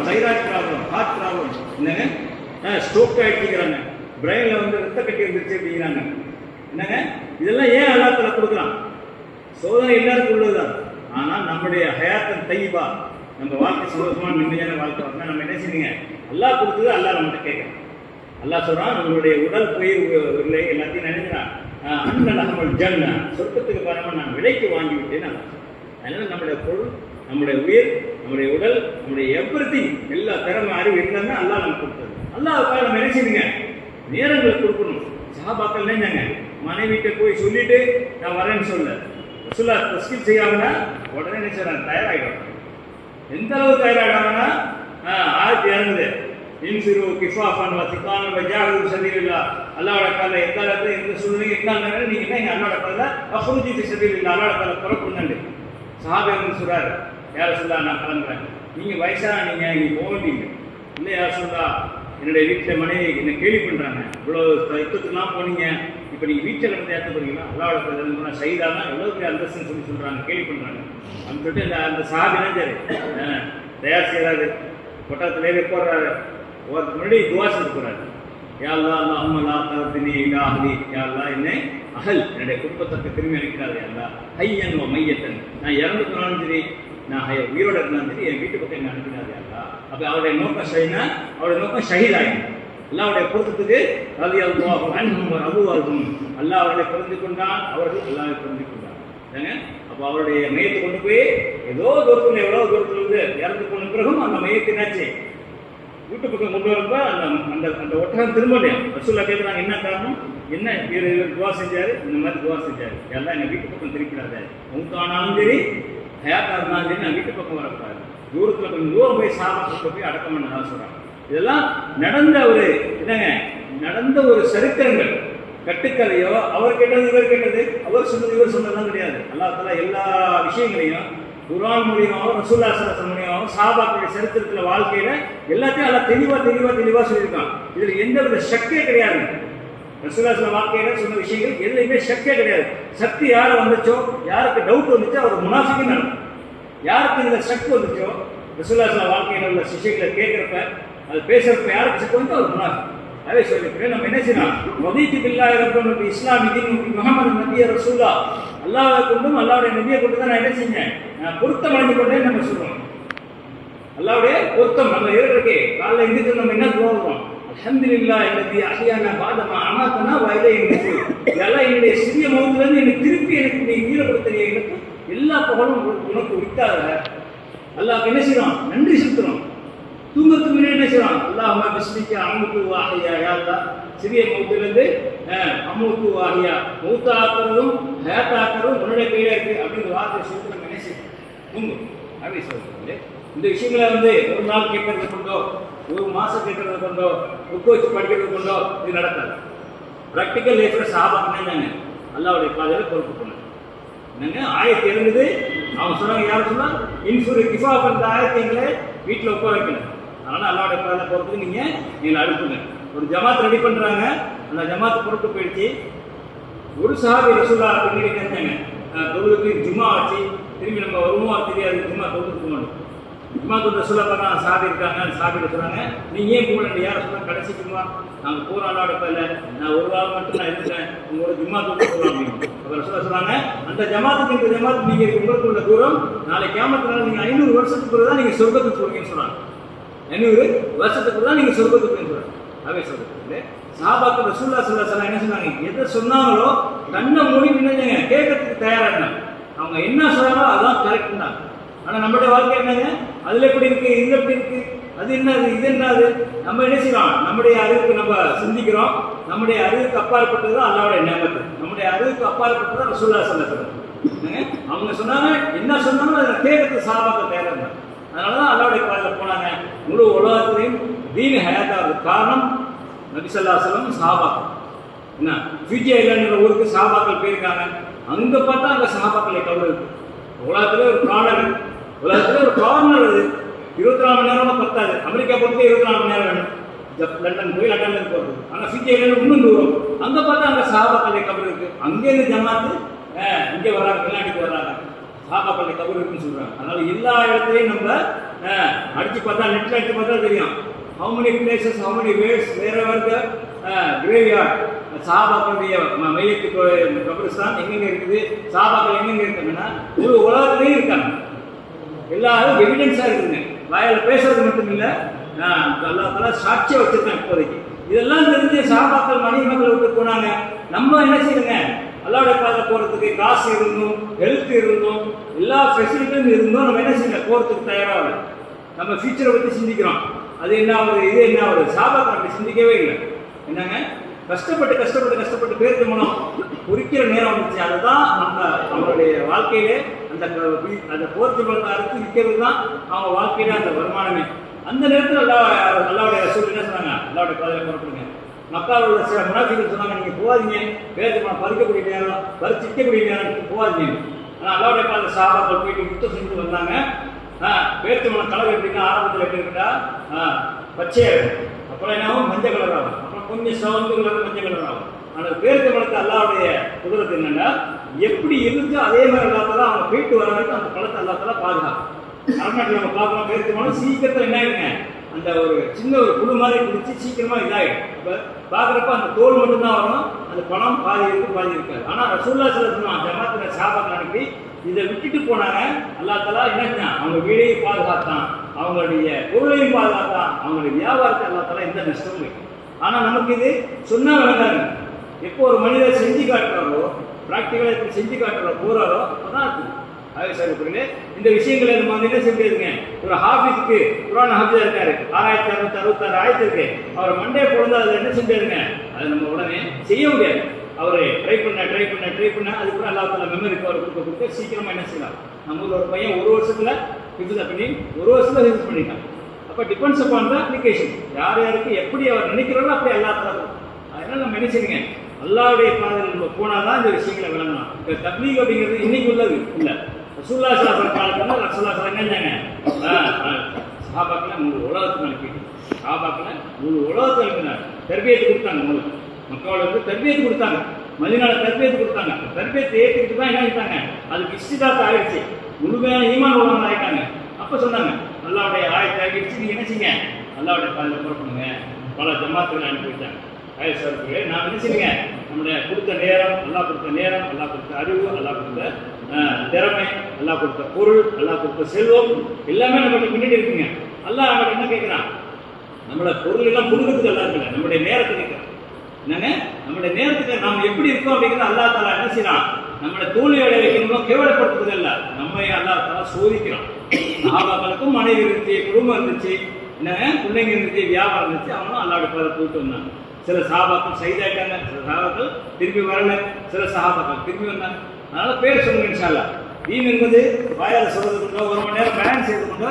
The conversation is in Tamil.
தைராய்டு ப்ராப்ளம், ஹார்ட் ப்ராப்ளம், என்னங்க ஸ்ட்ரோக் ஆகிட்டுக்கிறாங்க, பிரெயினில் வந்து ரத்த கட்டி வந்துருச்சு அப்படிங்கிறாங்க. என்னங்க இதெல்லாம் ஏன் அல்லாஹ் கொடுக்குறான்? சோதனை எல்லாருக்கும் உள்ளதுதான். ஆனால் நம்முடைய ஹயாத்தன் தையீபா, நம்ம வாழ்க்கை சந்தோஷமான நிம்மதியான வாழ்க்கை வரணும். நம்ம என்ன செய்யுங்க, அல்லாஹ் கொடுத்தது அல்லாஹ் நம்மகிட்ட கேட்கணும். அல்லாஹ் சொல்றான், நம்மளுடைய உடல் போய் இல்லை எல்லாத்தையும் நினைக்கிறான். அண்ணல் அகமல் ஜன்னா, சொர்க்கத்துக்கு பாருங்க நான் விலைக்கு வாங்கி விட்டேன். அதனால நம்முடைய பொருள், நம்முடைய உயிர், நம்முடைய உடல், நம்முடைய எவ்ரிதிங், எல்லா திறமை அறிவு இருந்தாங்க அல்லாஹ் நமக்கு கொடுத்தது. அல்லாஹ்வுக்காக நம்ம என்ன செய்யுங்க, நேரங்களை கொடுக்கணும். சஹாபாக்கள் நினைஞ்சாங்க, மனைவிட்ட போய் சொல்லிட்டு நான் வரேன்னு சொல்ல ரசூலா தஸ்கீல் செய்யாங்கன்னா உடனே என்ன செய்றாங்க, தயாராகிடும். எந்த அளவு தயாராகிடாங்கன்னா ஆயத்து இறங்குது, இன்சிரு கிஃபாஃபன் வசிகான் வஜாஹு சபீலில்லாஹ், அல்லாஹ்வோட கால எந்த அளவுக்கு எந்த சூழ்நிலை என்ன நீங்க என்ன அல்லாஹ்வோட கால அஃப்ருஜி ஃபி சபீலில்லாஹ், அல்லாஹ்வோட கால புறப்படுங்க. சஹாபி வந்து சொல்றாரு, யார் ரசூலா நான் கிளம்புறேன், நீங்க வயசான நீங்க போவீங்க இல்லை யார் ரசூலா, என்னுடைய வீட்டில் மனைவி என்ன கேள்வி பண்ணுறாங்க, இவ்வளோ யுத்தத்துக்குலாம் போனீங்க, இப்போ நீங்கள் வீட்டில் இருந்து ஏற்ற போறீங்களா, அல்லாவோட போனால் சைதானா எவ்வளோ பெரிய அந்தஸ்துன்னு சொல்லி சொல்கிறாங்க, கேள்வி பண்ணுறாங்க. அப்படின்னு சொல்லிட்டு அந்த சாபினா சரி தயார் செய்கிறாரு, கொட்டத்திலே போடுறாரு, ஒருத்தருக்கு முன்னாடி துவா செஞ்சு போகிறாரு. யாழ்லா அல்லா அம்மலா தரத்தினி இலாஹி, யாழ்லா என்னை அகல், என்னுடைய குடும்பத்திற்கு திரும்பி அனுப்பினாரு. யாழ்லா ஹையன் மையத்தன், நான் இறந்து போனாலும் சரி, நான் உயிரோட இருந்தாலும் சரி, என் வீட்டு பக்கம் என்ன அனுப்பினாரு. யாழ்லா அப்போ அவருடைய நோக்கம் ஷஹீனா, அவருடைய நோக்கம் ஷஹீத் ஆகிடும். அல்லாவுடைய பொருத்தத்துக்கு ரலி அல்லாஹு அன்ஹும் வ ரதுவாஹும், அல்லாஹ் அவர்களை புரிந்து கொண்டான், அவர்கள் அல்லாஹ்வை புரிந்து கொண்டாங்க. அப்போ அவருடைய மையத்தை கொண்டு போய் ஏதோ தூரத்தில் எவ்வளோ தூரத்தில் இருந்து இறந்து போன பிறகும் அந்த மையத்தை என்னாச்சு வீட்டு பக்கம் கொண்டு வரப்ப அந்த அந்த ஒட்டகம் திரும்பலையா. ரசூல்லா கேட்குறாங்க, என்ன காரணம், என்ன இவர் துவா செஞ்சாரு, இந்த மாதிரி துவா செஞ்சாரு, எல்லாம் எங்கள் வீட்டு பக்கம் திருப்பிடாத, மூத்தானாலும் சரி ஹயாத்தா இருந்தாலும் சரி நான் வீட்டு பக்கம் வரக்கூடாது, தூரத்தில் கொஞ்சம் தூரம் போய் சாப்பிட்டு போய் அடக்கம் பண்ண சொல்கிறாங்க. இதெல்லாம் நடந்த ஒரு என்னங்க, நடந்த ஒரு சரித்திரங்கள், கட்டுக்கதையோ அவர் கேட்டது இவர் கேட்டது, அவர் சொன்னது இவர் சொன்னதுலாம் கிடையாது. அல்லாஹ் தஆலா எல்லா விஷயங்களையும் குர்ஆன் மூலியமாகவும் ரசூலுல்லாஹி ஸல்லல்லாஹு அலைஹி வஸல்லம் மூலியமாகவும் சஹாபாக்களுடைய சரித்திரத்தில் வாழ்க்கையில எல்லாத்தையும் அல்லாஹ் தெளிவாக சொல்லியிருக்கான். இதில் எந்த வித சக்கே கிடையாது. ரசூலுல்லாஹி ஸல்லல்லாஹு வாழ்க்கையில சொன்ன விஷயங்கள் எதுலையுமே சக்கே கிடையாது. சக்தி யாரை வந்துச்சோ, யாருக்கு டவுட் வந்துச்சோ அவர் முனாஃபிக்குன்னு நடக்கும். யாருக்கு இதில் சக்கு வந்துச்சோ, ரசூலுல்லாஹி ஸல்லல்லாஹு வாழ்க்கையில் உள்ள விஷயங்களை கேட்குறப்ப அது பேசுறப்ப யாருக்கு சக்கு வந்து அவர் முனாஃபிக். அதே சொல்லிக்கிறேன், நம்ம என்ன செய்யலாம், ரதீது பில்லாஹி ரப்பன் இஸ்லாமி தீன் முஹம்மது நபிய ரசூலா, அல்லாஹ்வை கொண்டும் அல்லாஹ்வுடைய நபியை கொண்டு தான் நான் என்ன செஞ்சேன், நான் பொருத்தம் அடைந்து கொண்டேன்னு நம்ம சொல்றோம். அல்லாஹ்வுடைய பொருத்தம் நம்ம இருக்கே காலைல எந்திரிச்சு நம்ம என்ன சொல்றோம், அல்ஹம்துலில்லாஹ் அல்லதி அஹ்யானா பஅதமா அமாதனா வ இலைஹி நுஷூர், இதெல்லாம் என்னுடைய சிறிய மௌத்திலிருந்து எனக்கு திருப்பி எனக்கு நீ ஈரப்படுத்திய எனக்கு எல்லா புகழும் உனக்கு உரித்தாத. அல்லாஹ்க்கு என்ன செய்யறோம், நன்றி செலுத்துறோம். தூங்கத்துக்கு முன்னாடி என்ன செய்யறோம், அல்லாஹும்ம பிஸ்மிக்க அமுத்து வாஹியா, யா அல்லாஹ் சிறிய மௌத்திலிருந்து அமுத்து வாஹியா, மௌத்தாக்குறதும் ஹயாத்தாக்குறதும் உன்னுடைய கையில இருக்கு அப்படிங்கிற வார்த்தை சொல்லிட்டு நம்ம என்ன செய்யணும், தூங்கும். அப்படி சொல்றது இந்த விஷயங்களை வந்து ஒரு நாள் கேட்கறது கொண்டோ, ஒரு மாசம் கேட்கறது கொண்டோ, புக்கு வச்சு படிக்கிறது கொண்டோ இது நடக்காது. ப்ராக்டிக்கல் லைஃப்ல சாபாக்குனாங்க அல்லாஹ்வுடைய பாதையில பொறுப்பு பண்ணாங்க. என்னங்க ஆயத்து இருந்தது, அவங்க சொன்னாங்க, யாரும் சொன்னா இன்சூரி கிஃபா அந்த ஆயத்தைங்களே வீட்டில் உட்கார வைக்கணும். அதனால அல்லாஹ்வுடைய பாதையில பொறுப்புக்கு நீங்கள் அனுப்புங்க. ஒரு ஜமாத் ரெடி பண்றாங்க, அந்த ஜமாத்து பொறுப்பு போயிடுச்சு. ஒரு சஹாபி ரசூலுல்லாஹ் பின்னாடி கேட்டாங்க, தொழுதுக்கு ஜும்மா வச்சு திரும்பி நம்ம வருவோமா தெரியாது, ஜும்மா தொழுதுக்கு போகணும். ஜும்மா தொழுது ரசூலுல்லாஹ் பார்த்தா சாபி இருக்காங்க, அந்த சாபியில் சொல்றாங்க, நீங்க ஏன் போகல, யாரை சொல்ல கடைசி ஜும்மா நாங்கள் போகிற அல்லாஹ்வுடைய பாதையில நான் ஒரு வாரம் மட்டும் நான் இருக்கேன், உங்களோட ஜும்மா தொழுது போகலாம் அப்படின்னு. அப்போ ரசூலுல்லாஹ் சொல்றாங்க, அந்த ஜமாத்துக்கு இந்த ஜமாத்துக்கு நீங்க உங்களுக்கு உள்ள தூரம் நாளை கியாமத்துனால நீங்க 500 வருஷத்துக்கு தான் நீங்க சொர்க்கத்துக்கு போறீங்கன்னு சொல்றாங்க. 500 வருஷத்துக்கு தான் நீங்க சொர்க்கத்துக்கு போறீங்கன்னு சொல்றாங்க. அவே சொல்றது சஹாபாக்கள் ரசூலுல்லாஹி ஸல்லல்லாஹு அலைஹி வஸல்லம் என்ன சொன்னாங்க, எதை சொன்னாங்களோ கண்ணை மூடி நின்னுங்க, கேட்கறதுக்கு தயாரா இருந்தாங்க. அவங்க என்ன சொல்றாங்களோ அதான் கரெக்ட் தான். ஆனா நம்மளுடைய வாழ்க்கை என்னங்க, அதுல எப்படி இருக்கு, இது எப்படி இருக்கு, அது என்னது இது என்னது, நம்ம என்ன செய்யறோம், நம்முடைய அறிவுக்கு நம்ம சிந்திக்கிறோம், நம்முடைய அறிவுக்கு அப்பாற்பட்டது தான் அல்லாஹ்வுடைய நியமத்து, நம்முடைய அறிவுக்கு அப்பாற்பட்டது தான் ரசூலுல்லாஹி ஸல்லல்லாஹு அலைஹி வஸல்லம். அவங்க சொன்னாங்க, என்ன சொன்னாலும் அதை கேட்கறதுக்கு சஹாபாக்கள் தயாரா இருந்தாங்க. அதனாலதான் அல்லாஹ்வுடைய பாதையில போனாங்க. முழு உலகத்திலையும் தீன் ஹயாத்தாவுக்கு காரணம் நபி ஸல்லல்லாஹு அலைஹி வஸல்லம் சஹாபாக்கள். என்ன ஃபிஜி ஐலாண்டுங்கிற ஊருக்கு சஹாபாக்கள் போயிருக்காங்க, அங்க பார்த்தா அங்க சஹாபாக்களை கவர் இருக்கு. உலகத்துல ஒரு ப்ராடக்ட், உலகத்துல ஒரு கார்னர், அது 24 மணி நேரம் பத்தாது. அமெரிக்கா பொறுத்து 24 மணி நேரம் வேணும். லண்டன் போய் லண்டன்ல போகிறது, ஆனா ஃபிஜி ஐலாண்டு இன்னும் தூரம், அங்க பார்த்தா அங்க சஹாபாக்களை கவர் இருக்கு. அங்கேருந்து ஜமாத்து இங்கே வர்றாங்க, வெளிநாட்டுக்கு வர்றாங்க, சஹாபாக்களை கவர் இருக்குன்னு சொல்றாங்க. அதனால எல்லா இடத்துலையும் நம்ம அடிச்சு பார்த்தா நெட்ல அடிச்சு பார்த்தா தெரியும். how many places, how many ways, wherever the graveyard, சஹாபாக்களுடைய மையத்து கபிரிஸ்தான் எங்கெங்க இருக்குது, சஹாபாக்கள் எங்கெங்க இருக்காங்கன்னா ஒரு உலகத்திலேயே இருக்காங்க. எல்லாரும் எவிடன்ஸா இருக்குங்க, வாயில பேசுறது மட்டும் இல்லை, அல்லாஹ் தஆலா சாட்சியை வச்சிருக்காங்க இப்போதைக்கு. இதெல்லாம் தெரிஞ்சு சஹாபாக்கள் மனித மக்களை விட்டு போனாங்க. நம்ம என்ன செய்யுங்க, அல்லாஹ்வுடைய பாதை போறதுக்கு காசு இருந்தும் ஹெல்த் இருந்தும் எல்லா ஃபெசிலிட்டியும் இருந்தும் நம்ம என்ன செய்யணும், போறதுக்கு தயாராக நம்ம ஃபியூச்சரை பற்றி சிந்திக்கிறோம். அது என்ன ஆகுது, இது என்ன ஆகுது, சஹாபாக்கள் அப்படி சிந்திக்கவே இல்லை. என்னங்க, கஷ்டப்பட்டு பேருக்கு மனம் குறிக்கிற நேரம் வந்துச்சு. அதுதான் நம்ம அவங்களுடைய வாழ்க்கையிலே அந்த போர்த்து பலத்தை அறுத்து விற்கிறது தான் அவங்க வாழ்க்கையில அந்த வருமானமே. அந்த நேரத்தில் அல்லாவுடைய ரசூல் என்ன சொன்னாங்க, அல்லாவுடைய பாதையில புறப்படுங்க. மக்காவில் உள்ள சில முனாஃபிகள் சொன்னாங்க, நீங்க போகாதீங்க, பேருக்கு மனம் பறிக்கக்கூடிய நேரம், பறிச்சிக்கக்கூடிய நேரம் போகாதீங்க. ஆனால் அல்லாவுடைய பாதை சஹாபாக்கள் போயிட்டு யுத்தம் செஞ்சு வந்தாங்க. பேருக்கு மனம் கலர் எப்படின்னா ஆரம்பத்தில் எப்படி இருக்கா, பச்சையா இருக்கும், அப்புறம் என்னாவும் மஞ்சள் கலர் ஆகும், அப்புறம் கொஞ்சம் சவந்து கலர் மஞ்சள் கலர் ஆகும். ஆனால் பேருக்கு மனத்தை அல்லாவுடைய குதிரத்து என்னன்னா, எப்படி இருந்துச்சோ அதே மாதிரி அல்லாத்தான் அவங்க போயிட்டு வர வரைக்கும் அந்த பழத்தை அல்லாத்தான் பாதுகாக்கும். அரண்நாட்டில் நம்ம பார்க்கலாம், பேருக்கு மனம் சீக்கிரத்தில் என்ன ஆயிடுங்க, அந்த ஒரு சின்ன ஒரு புழு மாதிரி பிடிச்சி சீக்கிரமா இதாகிடும். இப்போ பார்க்குறப்ப அந்த தோல் மட்டும்தான் வரணும், அந்த பணம் பாதி இருக்கு பாதி இருக்காது. ஆனால் ரசூலுல்லாஹி ஸல்லல்லாஹு அலைஹி வஸல்லம் ஜமாத்துல சஹாபாக்கள் அனுப்பி இதை விட்டுட்டு போனாங்க. அல்லாஹ் தஆலா என்ன, அவங்க வீடையும் பாதுகாத்தான், அவங்களுடைய பொருளையும் பாதுகாத்தான், அவங்களுடைய வியாபாரத்தை அல்லாஹ் தஆலா எந்த நஷ்டமும் இல்லை. ஆனால் நமக்கு இது சொன்னா விளங்காது. எப்போ ஒரு மனிதர் செஞ்சு காட்டுறாரோ, பிராக்டிக்கலாக எப்படி செஞ்சு காட்டுறோ போறாரோ அப்பதான் இருக்குது. ஆகவே இந்த விஷயங்களை நம்ம வந்து என்ன செய்யுங்க, ஒரு ஹாஃபிஸுக்கு குர்ஆன் ஹாஃபிஸா இருக்காரு, 6666 ஆயத்து இருக்கு, அவர் மண்டே பொழுது அதை என்ன செஞ்சாருங்க, அதை நம்ம உடனே செய்ய முடியாது. அவரு ட்ரை பண்ண அதுக்கப்புறம் அல்லாஹ் தஆலா மெமரி பவர் கொடுக்க சீக்கிரமா என்ன செய்யலாம். நம்ம ஒரு பையன் ஒரு வருஷத்துல ஹிஃப்ஸ் பண்ணி ஒரு வருஷத்துல ஹிஃப்ஸ் பண்ணிட்டான். அப்ப டிபெண்ட்ஸ் அப்பான் த அப்ளிகேஷன், யார் யாருக்கு எப்படி அவர் நினைக்கிறாரோ அப்படி அல்லாஹ் தஆலா. அதனால நம்ம என்ன செய்யுங்க, அல்லாஹ்வுடைய பாதையில் நம்ம போனாதான் இந்த விஷயங்களை விளங்கலாம். இந்த தப்லீக் அப்படிங்கிறது இன்னைக்கு உள்ளது இல்லை. ரசூலுல்லாஹி ஸல்லல்லாஹு அலைஹி வஸல்லம் ரசூலுல்லாஹி என்னங்க, சஹாபாக்களை முழு உலகத்துக்கு அனுப்பிட்டு, சஹாபாக்களை முழு உலகத்துக்கு அனுப்பினார். தர்பியத்து கொடுத்தாங்க, முழு மக்களோட வந்து தர்பியத்து கொடுத்தாங்க, மதீனால தர்பியத்து கொடுத்தாங்க. தர்பியத்தை ஏற்றுக்கிட்டு தான் என்ன ஆகிட்டாங்க, அதுக்கு இஸ்திதாத் ஆயிடுச்சு, முழுமையான ஈமான் உள்ளவங்க ஆகிட்டாங்க. அப்போ சொன்னாங்க, அல்லாஹ்வுடைய ஆயத்தை ஆகிடுச்சு, நீங்க என்ன செய்யுங்க, அல்லாஹ்வுடைய பாதையில் புறப்படுங்க. பல ஜமாத்துகளை அனுப்பி வச்சாங்க. நாம் என்ன செய்யுங்க, நம்முடைய கொடுத்த நேரம், அல்லாஹ் கொடுத்த நேரம், அல்லாஹ் கொடுத்த அறிவு, அல்லாஹ் கொடுத்த திறமை, அல்லாஹ் கொடுத்த பொருள், அல்லாஹ் கொடுத்த செல்வம் எல்லாமே நம்மகிட்ட பின்னாடி இருக்குங்க. அல்லாஹ் நம்மகிட்ட என்ன கேட்கிறான், நம்மளோட பொருள் எல்லாம் புடுங்கிறதுக்கு எல்லாம் இருக்குல்ல, நம்முடைய நேரத்தை கேட்கிறான். என்னங்க, நம்முடைய நேரத்துக்கு நாம் எப்படி இருக்கோம் அப்படிங்கிறது அல்லாஹ் தஆலா என்ன செய்யறான், நம்மளோட தோல்வி அடைய வைக்கணும், கேவலப்படுத்துறது இல்லை, நம்மை அல்லாஹ் தஆலா சோதிக்கிறான். சஹாபாக்களுக்கும் மனைவி இருந்துச்சு, குடும்பம் இருந்துச்சு, என்னங்க பிள்ளைங்க இருந்துச்சு, வியாபாரம் இருந்துச்சு, அவங்களும் அல்லாஹ்வுடைய பாதை போயிட்டு வந்தாங்க. சில சஹாபாக்கள் சைதாயிட்டாங்க, சில சஹாபாக்கள் திரும்பி வரல, சில சஹாபாக்கள் திரும்பி வந்தாங்க. அதனால பேர் சொல்லுங்க இன்ஷா அல்லாஹ். தீன் என்பது வாயால சொல்றதுக்கு ஒரு மணி நேரம் பேலன்ஸ் செய்து கொண்டு